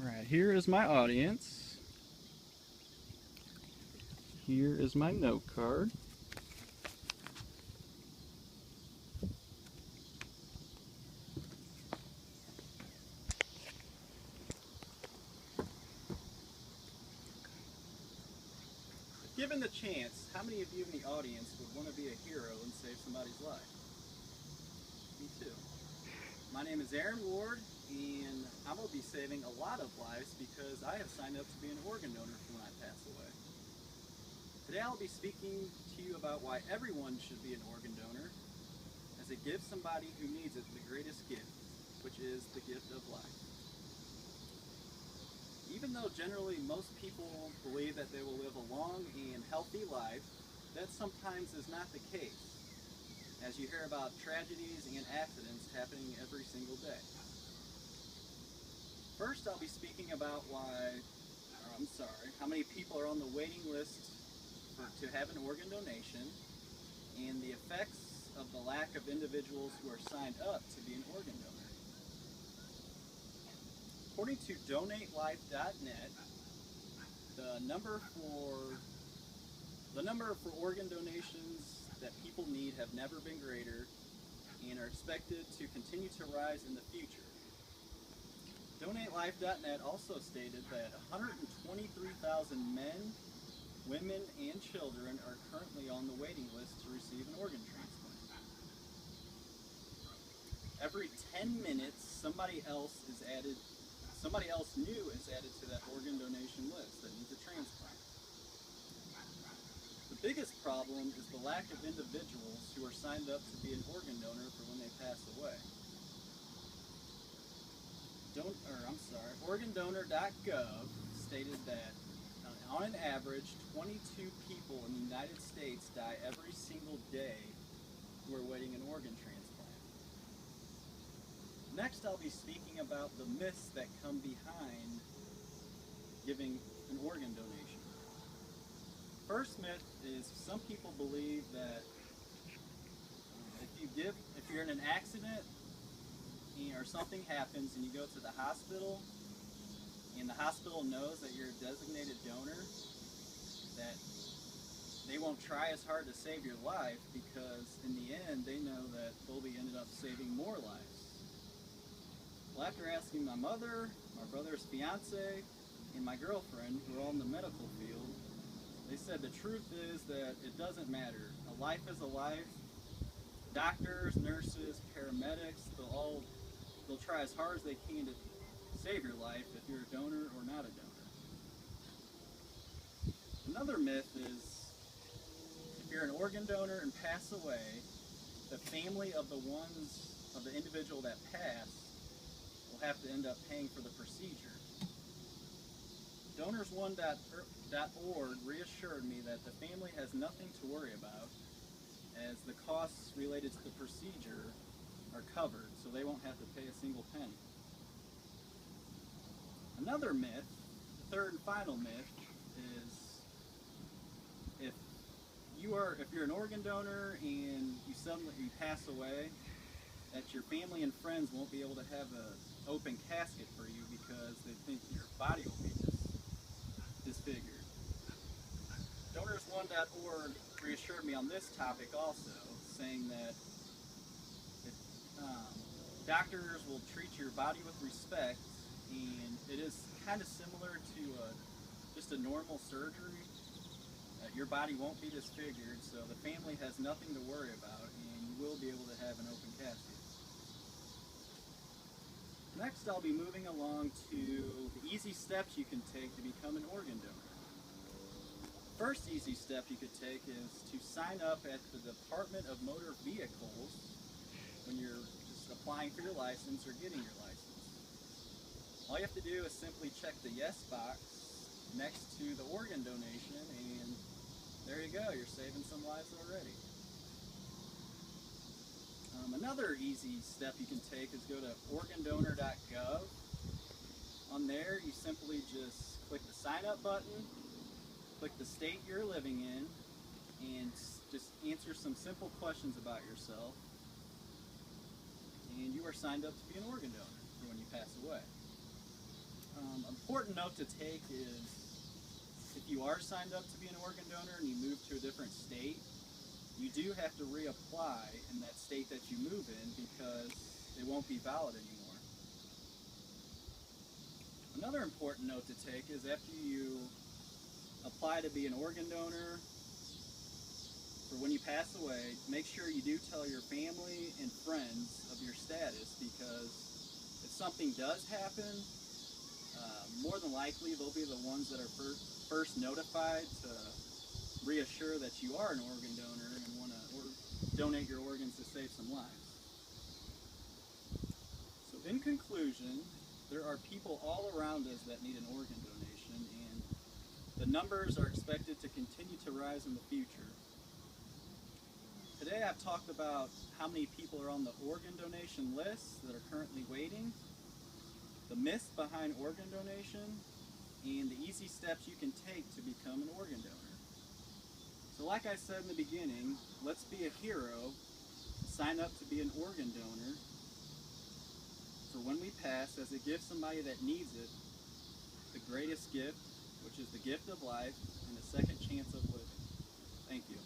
Right, here is my audience. Here is my note card. Given the chance, how many of you in the audience would want to be a hero and save somebody's life? Me too. My name is Aaron Ward, and I'm going to be saving a lot of lives because I have signed up to be an organ donor for when I pass away. Today I'll be speaking to you about why everyone should be an organ donor, as it gives somebody who needs it the greatest gift, which is the gift of life. Even though generally most people believe that they will live a long and healthy life, that sometimes is not the case, as you hear about tragedies and accidents happening every single day. First, I'll be speaking about how many people are on the waiting list to have an organ donation, and the effects of the lack of individuals who are signed up to be an organ donor. According to DonateLife.net, the number for organ donations that people need have never been greater and are expected to continue to rise in the future. DonateLife.net also stated that 123,000 men, women, and children are currently on the waiting list to receive an organ transplant. Every 10 minutes, somebody else new is added to that organ donation list that needs a transplant. The biggest problem is the lack of individuals who are signed up to be an organ donor for when they pass away. OrganDonor.gov stated that on an average, 22 people in the United States die every single day who are waiting an organ transplant. Next, I'll be speaking about the myths that come behind giving an organ donation. First myth is some people believe that if you're in an accident or something happens and you go to the hospital and the hospital knows that you're a designated donor, that they won't try as hard to save your life because in the end they know that they'll be ended up saving more lives. Well, after asking my mother, my brother's fiance, and my girlfriend, who are all in the medical field, they said the truth is that it doesn't matter. A life is a life. Doctors, nurses, paramedics, they'll try as hard as they can to save your life if you're a donor or not a donor. Another myth is if you're an organ donor and pass away, the family of the individual that passed will have to end up paying for the procedure. DonorsOne.org reassured me that the family has nothing to worry about, as the costs related to the procedure are covered, so they won't have to pay a single penny. Another myth, the third and final myth, is if you're an organ donor and you pass away, that your family and friends won't be able to have an open casket for you because they think your body will be disfigured. DonorsOne.org reassured me on this topic also, saying that doctors will treat your body with respect, and it is kind of similar to just a normal surgery. Your body won't be disfigured, so the family has nothing to worry about, and you will be able to have an open casket. Next, I'll be moving along to the easy steps you can take to become an organ donor. First easy step you could take is to sign up at the Department of Motor Vehicles when you're just applying for your license or getting your license. All you have to do is simply check the yes box next to the organ donation, and there you go, you're saving some lives already. Another easy step you can take is go to OrganDonor.gov. On there, you simply just click the sign up button, click the state you're living in, and just answer some simple questions about yourself, and you are signed up to be an organ donor for when you pass away. Important note to take is if you are signed up to be an organ donor and you move to a different state, you do have to reapply in that state that you move in because it won't be valid anymore. Another important note to take is after you apply to be an organ donor, for when you pass away, make sure you do tell your family and friends of your status, because if something does happen, more than likely they'll be the ones that are first notified to reassure that you are an organ donor and want to donate your organs to save some lives. So in conclusion, there are people all around us that need an organ donation, and the numbers are expected to continue to rise in the future. Today I've talked about how many people are on the organ donation list that are currently waiting, the myths behind organ donation, and the easy steps you can take to become an organ donor. So like I said in the beginning, let's be a hero, sign up to be an organ donor for when we pass, as a gift somebody that needs it, the greatest gift, which is the gift of life and a second chance of living. Thank you.